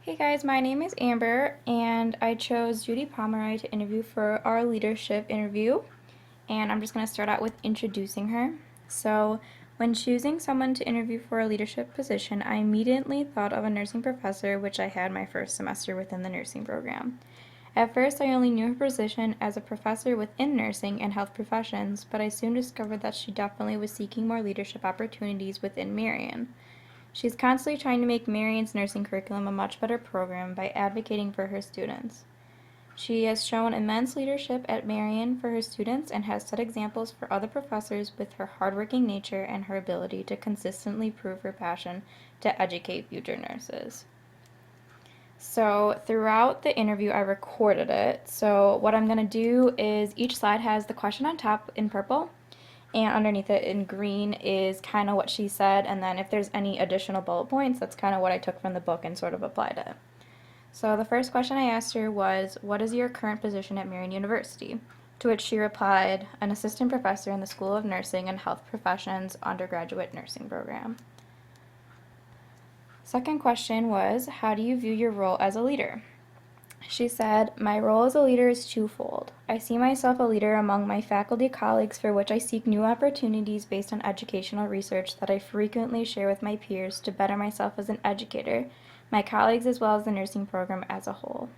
Hey guys, my name is Amber and I chose Judi Pomeroy to interview for our leadership interview. And I'm just going to start out with introducing her. So, when choosing someone to interview for a leadership position, I immediately thought of a nursing professor, which I had my first semester within the nursing program. At first, I only knew her position as a professor within nursing and health professions, but I soon discovered that she definitely was seeking more leadership opportunities within Marion. She's constantly trying to make Marion's nursing curriculum a much better program by advocating for her students. She has shown immense leadership at Marion for her students and has set examples for other professors with her hardworking nature and her ability to consistently prove her passion to educate future nurses. So throughout the interview, I recorded it. So what I'm going to do is each slide has the question on top in purple, and underneath it in green is kind of what she said, and then if there's any additional bullet points, that's kind of what I took from the book and sort of applied it. So the first question I asked her was, what is your current position at Marion University? To which she replied, an assistant professor in the School of Nursing and Health Professions undergraduate nursing program. Second question was, how do you view your role as a leader? She said, my role as a leader is twofold. I see myself a leader among my faculty colleagues for which I seek new opportunities based on educational research that I frequently share with my peers to better myself as an educator, my colleagues as well as the nursing program as a whole.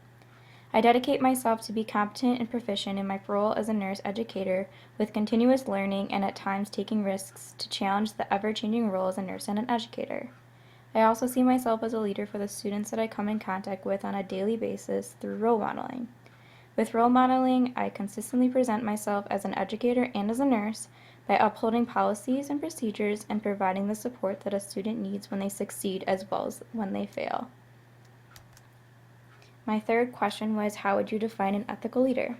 I dedicate myself to be competent and proficient in my role as a nurse educator with continuous learning and at times taking risks to challenge the ever-changing role as a nurse and an educator. I also see myself as a leader for the students that I come in contact with on a daily basis through role modeling. With role modeling, I consistently present myself as an educator and as a nurse by upholding policies and procedures and providing the support that a student needs when they succeed as well as when they fail. My third question was, how would you define an ethical leader?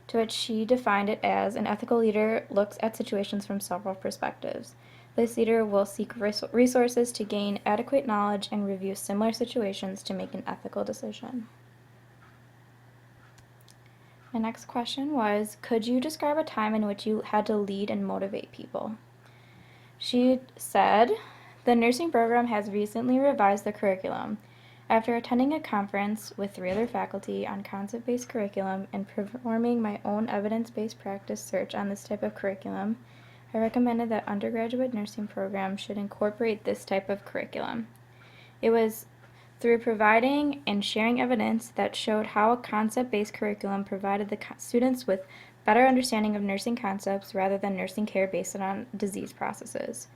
To which she defined it as, an ethical leader looks at situations from several perspectives. This leader will seek resources to gain adequate knowledge and review similar situations to make an ethical decision. My next question was, could you describe a time in which you had to lead and motivate people? She said, the nursing program has recently revised the curriculum. After attending a conference with 3 other faculty on concept-based curriculum and performing my own evidence-based practice search on this type of curriculum, I recommended that undergraduate nursing programs should incorporate this type of curriculum. It was through providing and sharing evidence that showed how a concept-based curriculum provided the students with better understanding of nursing concepts rather than nursing care based on disease processes.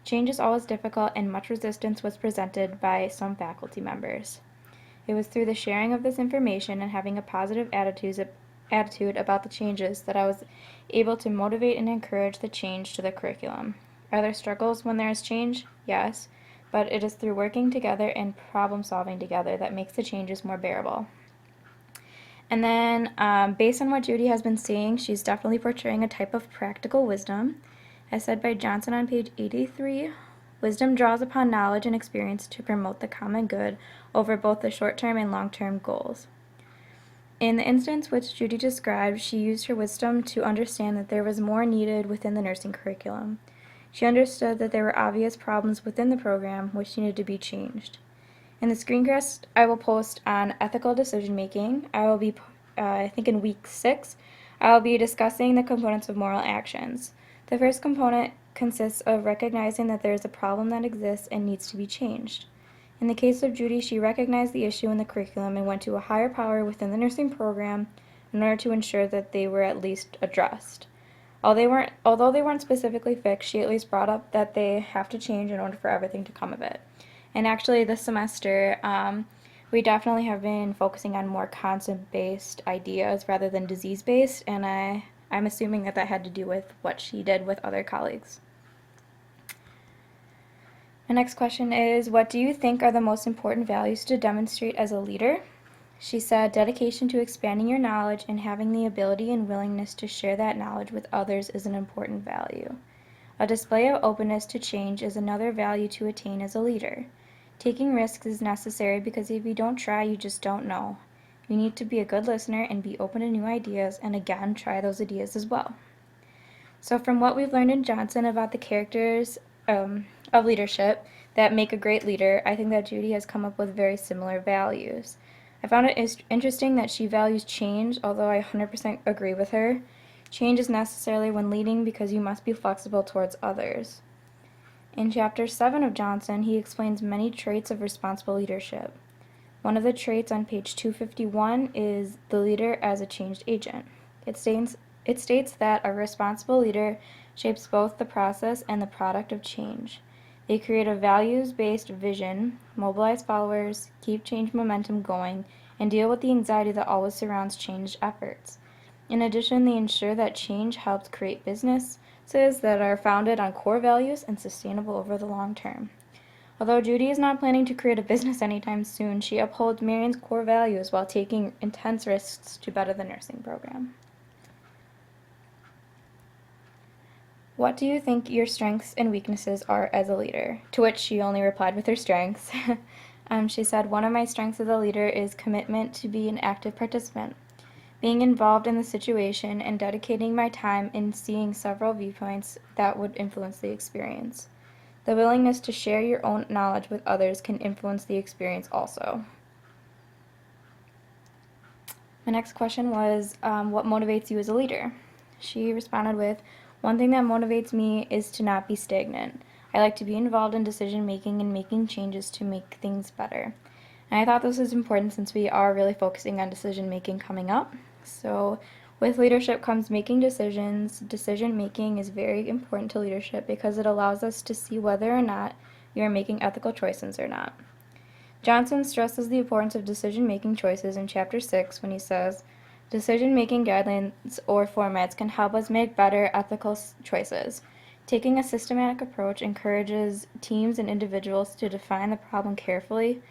Change is always difficult and much resistance was presented by some faculty members. It was through the sharing of this information and having a positive attitude about the changes that I was able to motivate and encourage the change to the curriculum. Are there struggles when there is change? Yes, but it is through working together and problem solving together that makes the changes more bearable. And then, based on what Judi has been saying, she's definitely portraying a type of practical wisdom. As said by Johnson on page 83, wisdom draws upon knowledge and experience to promote the common good over both the short-term and long-term goals. In the instance which Judi described, she used her wisdom to understand that there was more needed within the nursing curriculum. She understood that there were obvious problems within the program which needed to be changed. In the screencast I will post on ethical decision making, I will be, I think in week 6, I will be discussing the components of moral actions. The first component consists of recognizing that there is a problem that exists and needs to be changed. In the case of Judi, she recognized the issue in the curriculum and went to a higher power within the nursing program in order to ensure that they were at least addressed. Although they weren't specifically fixed, she at least brought up that they have to change in order for everything to come of it. And actually this semester, we definitely have been focusing on more concept-based ideas rather than disease-based, and I'm assuming that had to do with what she did with other colleagues. My next question is, what do you think are the most important values to demonstrate as a leader? She said, dedication to expanding your knowledge and having the ability and willingness to share that knowledge with others is an important value. A display of openness to change is another value to attain as a leader. Taking risks is necessary because if you don't try, you just don't know. You need to be a good listener and be open to new ideas, and again, try those ideas as well. So from what we've learned in Johnson about the characters of leadership, that make a great leader, I think that Judi has come up with very similar values. I found it interesting that she values change, although I 100% agree with her. Change is necessary when leading because you must be flexible towards others. In Chapter 7 of Johnson, he explains many traits of responsible leadership. One of the traits on page 251 is the leader as a changed agent. It states that a responsible leader shapes both the process and the product of change. They create a values-based vision, mobilize followers, keep change momentum going, and deal with the anxiety that always surrounds change efforts. In addition, they ensure that change helps create businesses that are founded on core values and sustainable over the long term. Although Judi is not planning to create a business anytime soon, she upholds Marion's core values while taking intense risks to better the nursing program. What do you think your strengths and weaknesses are as a leader? To which she only replied with her strengths. She said, one of my strengths as a leader is commitment to be an active participant. Being involved in the situation and dedicating my time in seeing several viewpoints that would influence the experience. The willingness to share your own knowledge with others can influence the experience also. My next question was, what motivates you as a leader? She responded with, one thing that motivates me is to not be stagnant. I like to be involved in decision making and making changes to make things better. And I thought this was important since we are really focusing on decision making coming up. So with leadership comes making decisions. Decision making is very important to leadership because it allows us to see whether or not you are making ethical choices or not. Johnson stresses the importance of decision-making choices in Chapter 6 when he says, decision-making guidelines or formats can help us make better ethical choices. Taking a systematic approach encourages teams and individuals to define the problem carefully,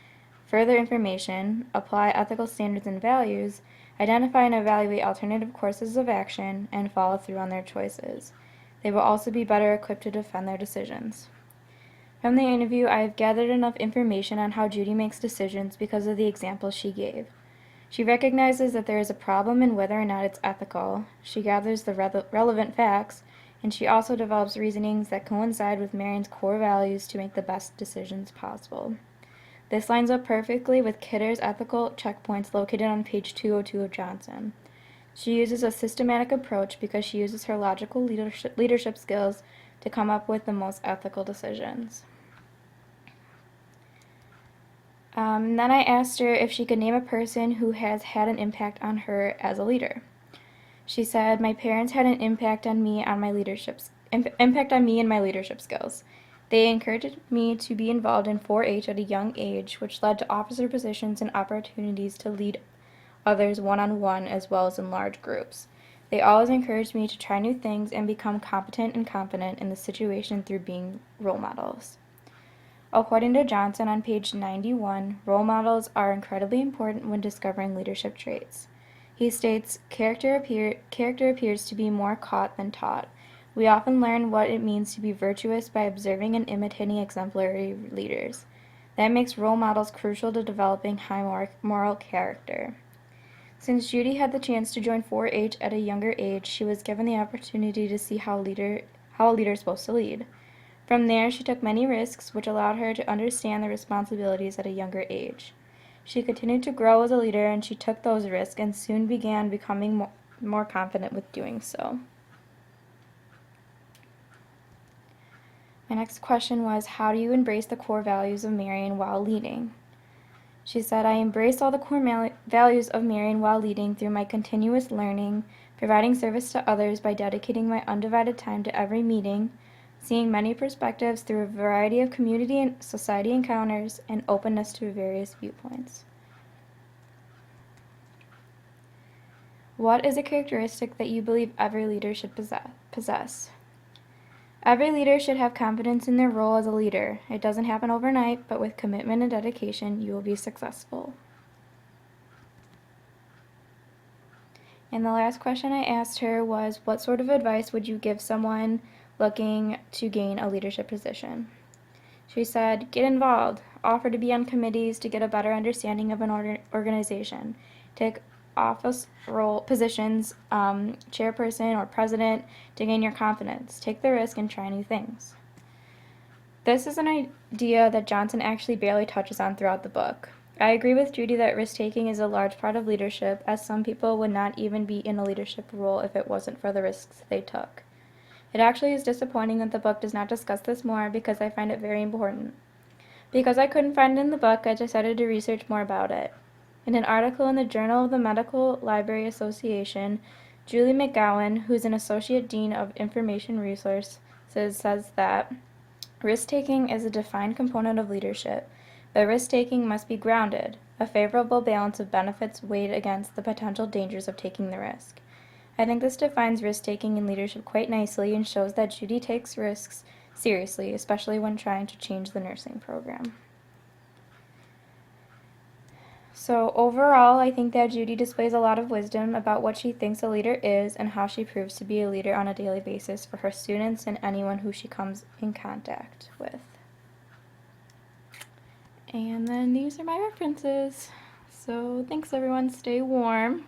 further information, apply ethical standards and values, identify and evaluate alternative courses of action, and follow through on their choices. They will also be better equipped to defend their decisions. From the interview, I have gathered enough information on how Judi makes decisions because of the examples she gave. She recognizes that there is a problem in whether or not it's ethical. She gathers the relevant facts, and she also develops reasonings that coincide with Marion's core values to make the best decisions possible. This lines up perfectly with Kidder's ethical checkpoints located on page 202 of Johnson. She uses a systematic approach because she uses her logical leadership skills to come up with the most ethical decisions. Then I asked her if she could name a person who has had an impact on her as a leader. She said, my parents had an impact on me and my leadership skills. They encouraged me to be involved in 4-H at a young age, which led to officer positions and opportunities to lead others one-on-one as well as in large groups. They always encouraged me to try new things and become competent and confident in the situation through being role models. According to Johnson on page 91, role models are incredibly important when discovering leadership traits. He states, character appears to be more caught than taught. We often learn what it means to be virtuous by observing and imitating exemplary leaders. That makes role models crucial to developing high moral character. Since Judi had the chance to join 4-H at a younger age, she was given the opportunity to see how a leader is supposed to lead. From there, she took many risks, which allowed her to understand the responsibilities at a younger age. She continued to grow as a leader, and she took those risks and soon began becoming more confident with doing so. My next question was, how do you embrace the core values of Marion while leading? She said, I embrace all the core values of Marion while leading through my continuous learning, providing service to others by dedicating my undivided time to every meeting, seeing many perspectives through a variety of community and society encounters, and openness to various viewpoints. What is a characteristic that you believe every leader should possess? Every leader should have confidence in their role as a leader. It doesn't happen overnight, but with commitment and dedication, you will be successful. And the last question I asked her was, what sort of advice would you give someone looking to gain a leadership position? She said, get involved, offer to be on committees to get a better understanding of an organization, take office role positions, chairperson or president, to gain your confidence, take the risk and try new things. This is an idea that Johnson actually barely touches on throughout the book. I agree with Judi that risk-taking is a large part of leadership, as some people would not even be in a leadership role if it wasn't for the risks they took. It actually is disappointing that the book does not discuss this more because I find it very important. Because I couldn't find it in the book, I decided to research more about it. In an article in the Journal of the Medical Library Association, Julie McGowan, who's an Associate Dean of Information Resources, says that risk-taking is a defined component of leadership, but risk-taking must be grounded, a favorable balance of benefits weighed against the potential dangers of taking the risk. I think this defines risk-taking in leadership quite nicely and shows that Judi takes risks seriously, especially when trying to change the nursing program. So overall, I think that Judi displays a lot of wisdom about what she thinks a leader is and how she proves to be a leader on a daily basis for her students and anyone who she comes in contact with. And then these are my references. So thanks everyone, stay warm.